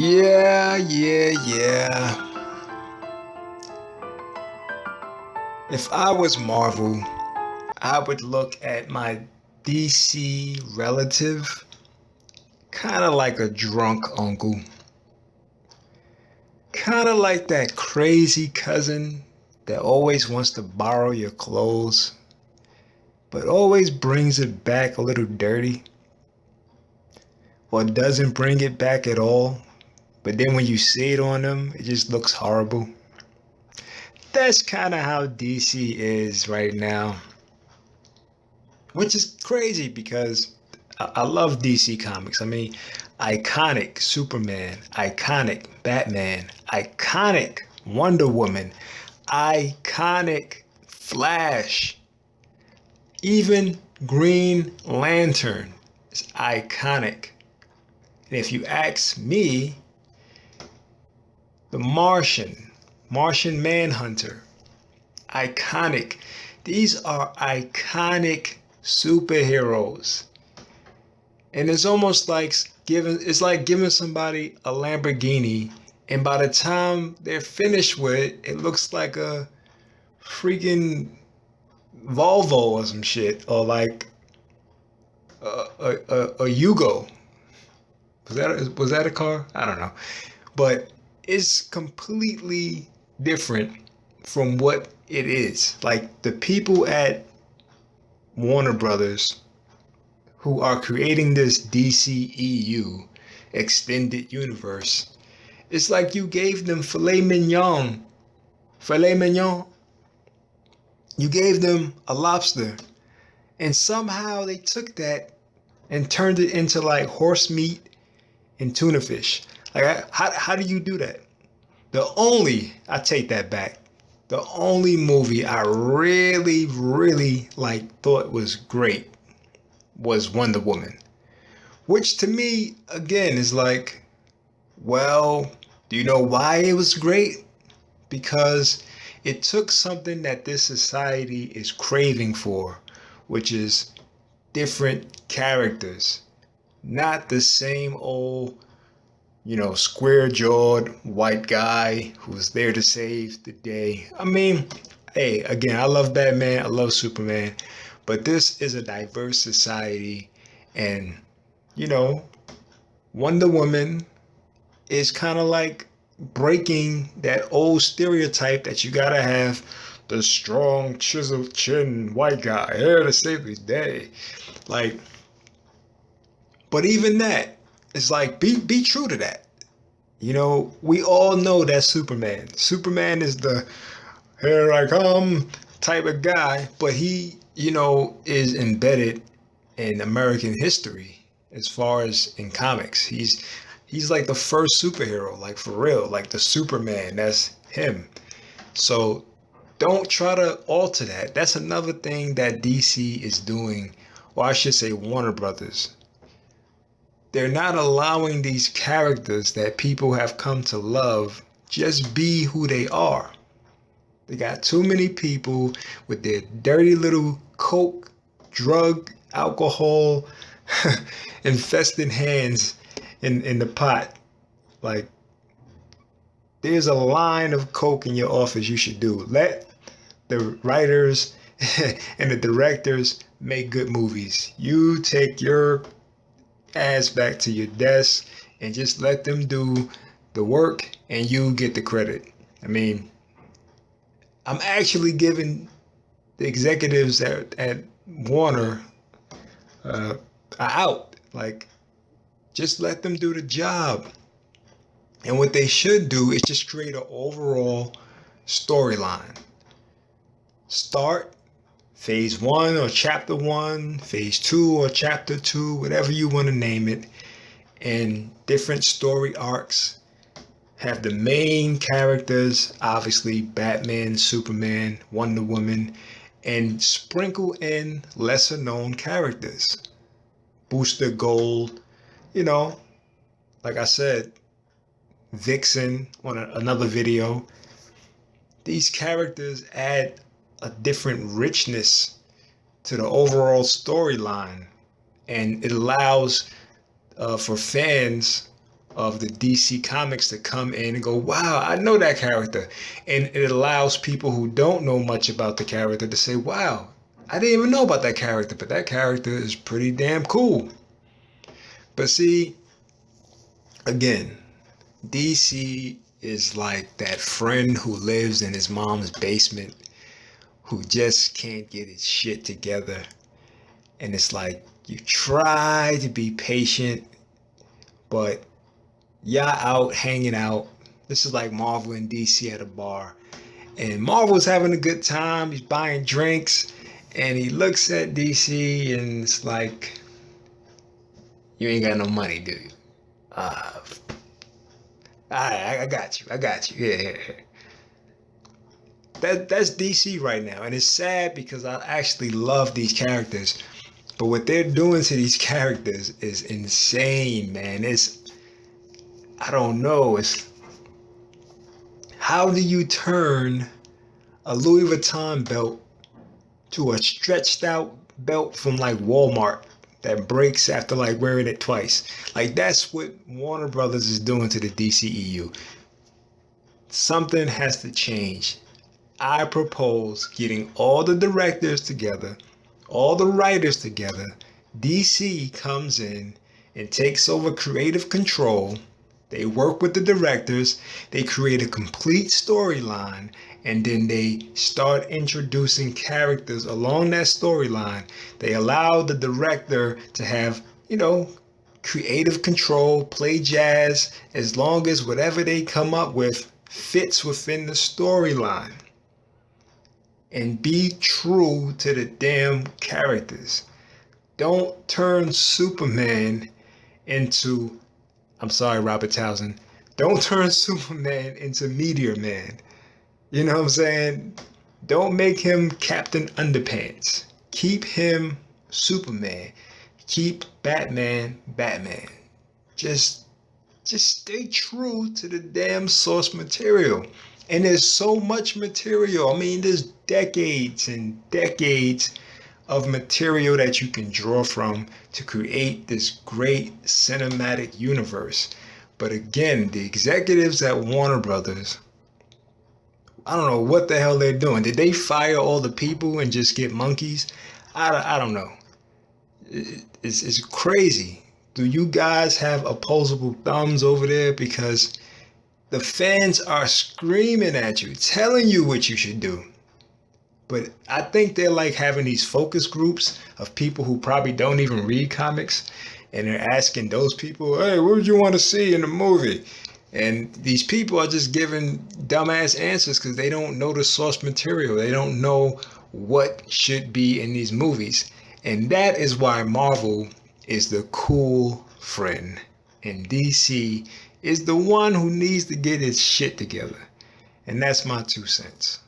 Yeah. If I was Marvel, I would look at my DC relative kind of like a drunk uncle. Kind of like that crazy cousin that always wants to borrow your clothes, but always brings it back a little dirty, or doesn't bring it back at all, but then when you see it on them, it just looks horrible. That's kind of how DC is right now, which is crazy because I love DC comics. I mean, iconic Superman, iconic Batman, iconic Wonder Woman, iconic Flash, even Green Lantern is iconic. And if you ask me, the Martian Manhunter, iconic. These are iconic superheroes. And it's like giving somebody a Lamborghini, and by the time they're finished with it, it looks like a freaking Volvo or some shit, or like a Yugo. Was that a car? I don't know, but it's completely different from what it is. Like the people at Warner Brothers who are creating this DCEU extended universe, it's like you gave them filet mignon. Filet mignon. You gave them a lobster, and somehow they took that and turned it into like horse meat and tuna fish. Like, how do you do that? I take that back. The only movie I really like thought was great was Wonder Woman, which to me again is like, well, do you know why it was great? Because it took something that this society is craving for, which is different characters, not the same old, square jawed white guy who's there to save the day. I mean, hey, again, I love Batman, I love Superman, but this is a diverse society, and, you know, Wonder Woman is kind of like breaking that old stereotype that you gotta have the strong, chiseled chin white guy here to save the day. Like, but even that, it's like be true to that. We all know that Superman. Superman is the here I come type of guy, but he, is embedded in American history as far as in comics. He's like the first superhero, like for real, like the Superman, that's him. So don't try to alter that. That's another thing that DC is doing, or I should say Warner Brothers. They're not allowing these characters that people have come to love just be who they are. They got too many people with their dirty little coke, drug, alcohol, infested hands in the pot. Like, there's a line of coke in your office you should do. Let the writers and the directors make good movies. You take your ass back to your desk and just let them do the work and you get the credit. I mean, I'm actually giving the executives at Warner out. Like, just let them do the job. And what they should do is just create an overall storyline. Start phase 1 or chapter 1, phase 2 or chapter 2, whatever you want to name it, and different story arcs. Have the main characters, obviously Batman, Superman, Wonder Woman, and sprinkle in lesser known characters. Booster Gold, like I said, Vixen on another video. These characters add a different richness to the overall storyline, and it allows for fans of the DC Comics to come in and go, wow, I know that character. And it allows people who don't know much about the character to say, wow, I didn't even know about that character, but that character is pretty damn cool. But see, again, DC is like that friend who lives in his mom's basement who just can't get his shit together. And it's like, you try to be patient, but y'all out hanging out. This is like Marvel and DC at a bar. And Marvel's having a good time. He's buying drinks. And he looks at DC and it's like, you ain't got no money, do you? I got you. Yeah. That's DC right now. And it's sad because I actually love these characters. But what they're doing to these characters is insane, man. I don't know. How do you turn a Louis Vuitton belt to a stretched out belt from like Walmart that breaks after like wearing it twice? Like, that's what Warner Brothers is doing to the DCEU. Something has to change. I propose getting all the directors together, all the writers together. DC comes in and takes over creative control. They work with the directors. They create a complete storyline. And then they start introducing characters along that storyline. They allow the director to have, creative control, play jazz, as long as whatever they come up with fits within the storyline. And be true to the damn characters. Don't turn Superman into, I'm sorry, Robert Townsend, don't turn Superman into Meteor Man. You know what I'm saying? Don't make him Captain Underpants. Keep him Superman. Keep Batman, Batman. Just stay true to the damn source material. And there's so much material. I mean, there's decades and decades of material that you can draw from to create this great cinematic universe. But again, the executives at Warner Brothers, I don't know what the hell they're doing. Did they fire all the people and just get monkeys? I don't know. It's crazy. Do you guys have opposable thumbs over there? Because the fans are screaming at you, telling you what you should do. But I think they're like having these focus groups of people who probably don't even read comics. And they're asking those people, hey, what would you want to see in the movie? And these people are just giving dumbass answers because they don't know the source material. They don't know what should be in these movies. And that is why Marvel is the cool friend. And DC is the one who needs to get his shit together. And that's my 2 cents.